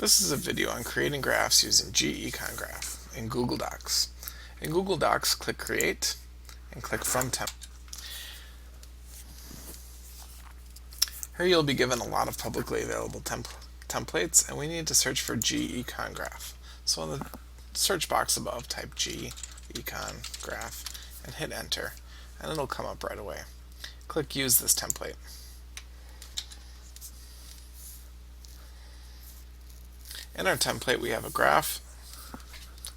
This is a video on creating graphs using gecongraph in Google Docs. In Google Docs, click Create and click From Template. Here you'll be given a lot of publicly available templates, and we need to search for gecongraph. So in the search box above, type gecongraph and hit Enter, and it'll come up right away. Click Use this template. In our template, we have a graph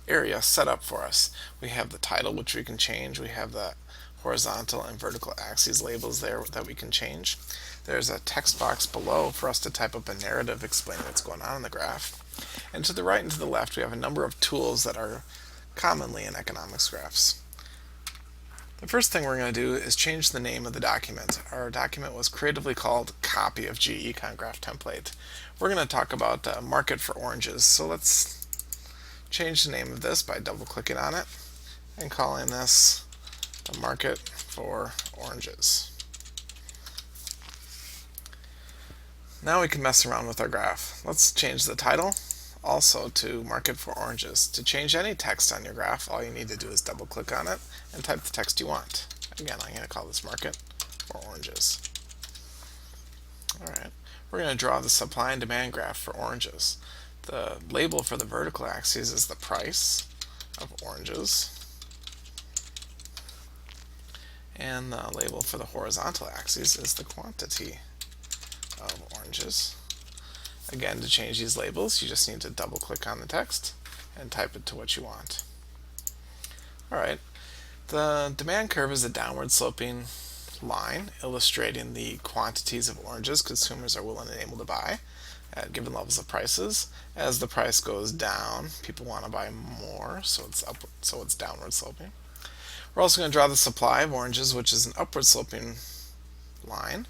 area set up for us. We have the title, which we can change. We have the horizontal and vertical axes labels there that we can change. There's a text box below for us to type up a narrative explaining what's going on in the graph. And to the right and to the left, we have a number of tools that are commonly in economics graphs. The first thing we're going to do is change the name of the document. Our document was creatively called Copy of gecongraph Template. We're going to talk about Market for Oranges. So let's change the name of this by double-clicking on it and calling this the Market for Oranges. Now we can mess around with our graph. Let's change the title also to Market for Oranges. To change any text on your graph, all you need to do is double click on it and type the text you want. Again, I'm going to call this Market for Oranges. Alright, we're going to draw the supply and demand graph for oranges. The label for the vertical axis is the price of oranges, and the label for the horizontal axis is the quantity of oranges. Again, to change these labels, you just need to double click on the text and type it to what you want. Alright, the demand curve is a downward sloping line illustrating the quantities of oranges consumers are willing and able to buy at given levels of prices. As the price goes down, people want to buy more, so it's downward sloping. We're also going to draw the supply of oranges, which is an upward sloping line.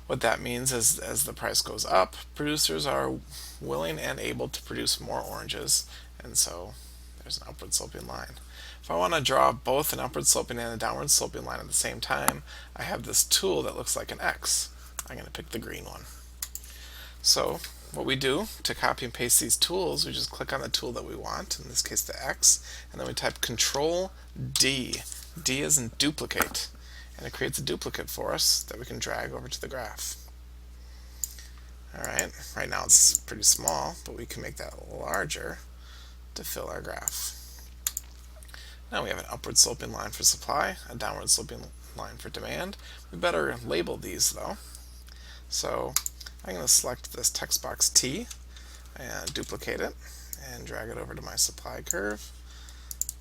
What that means is as the price goes up, producers are willing and able to produce more oranges, and so there's an upward sloping line. If I want to draw both an upward sloping and a downward sloping line at the same time, I have this tool that looks like an X. I'm going to pick the green one. So what we do to copy and paste these tools, we just click on the tool that we want, in this case the X, and then we type Control D. D is in duplicate, and it creates a duplicate for us that we can drag over to the graph. Alright, right now it's pretty small, but we can make that larger to fill our graph. Now we have an upward sloping line for supply, a downward sloping line for demand. We better label these though. So I'm going to select this text box T and duplicate it and drag it over to my supply curve.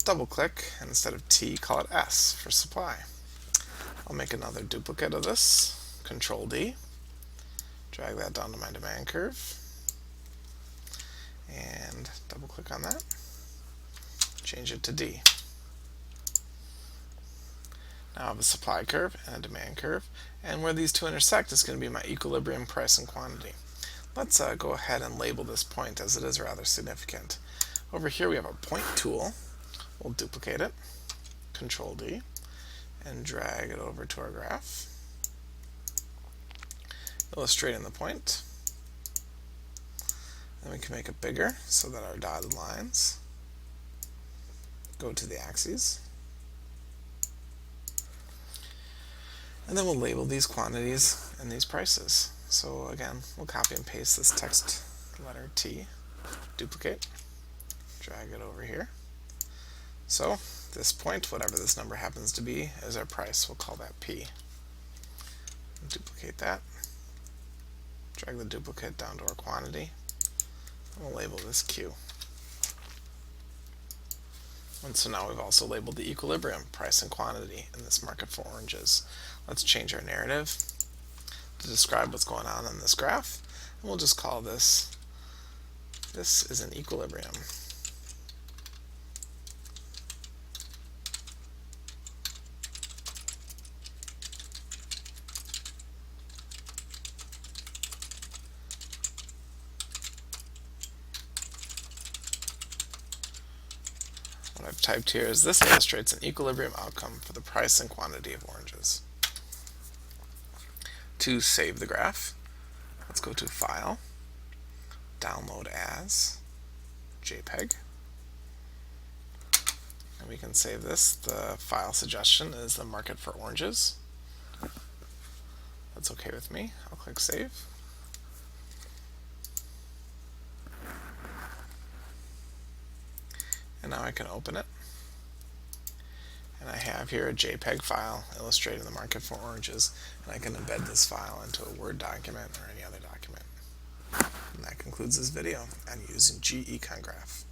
Double click, and instead of T, call it S for supply. I'll make another duplicate of this, Control D, drag that down to my demand curve, and double click on that, change it to D. Now I have a supply curve and a demand curve, and where these two intersect is going to be my equilibrium price and quantity. Let's go ahead and label this point, as it is rather significant. Over here we have a point tool. We'll duplicate it, Control D, and drag it over to our graph, illustrating the point. Then we can make it bigger so that our dotted lines go to the axes. And then we'll label these quantities and these prices. So again, we'll copy and paste this text letter T, duplicate, drag it over here. So this point, whatever this number happens to be, is our price. We'll call that P. Duplicate that, drag the duplicate down to our quantity, and we'll label this Q. And so now we've also labeled the equilibrium, price and quantity, in this market for oranges. Let's change our narrative to describe what's going on in this graph, and we'll just call this is an equilibrium. What I've typed here is this illustrates an equilibrium outcome for the price and quantity of oranges. To save the graph, let's go to File, download as JPEG. And we can save this. The file suggestion is the market for oranges. That's okay with me. I'll click save. And now I can open it. And I have here a JPEG file illustrating the market for oranges, and I can embed this file into a Word document or any other document. And that concludes this video on using gecongraph.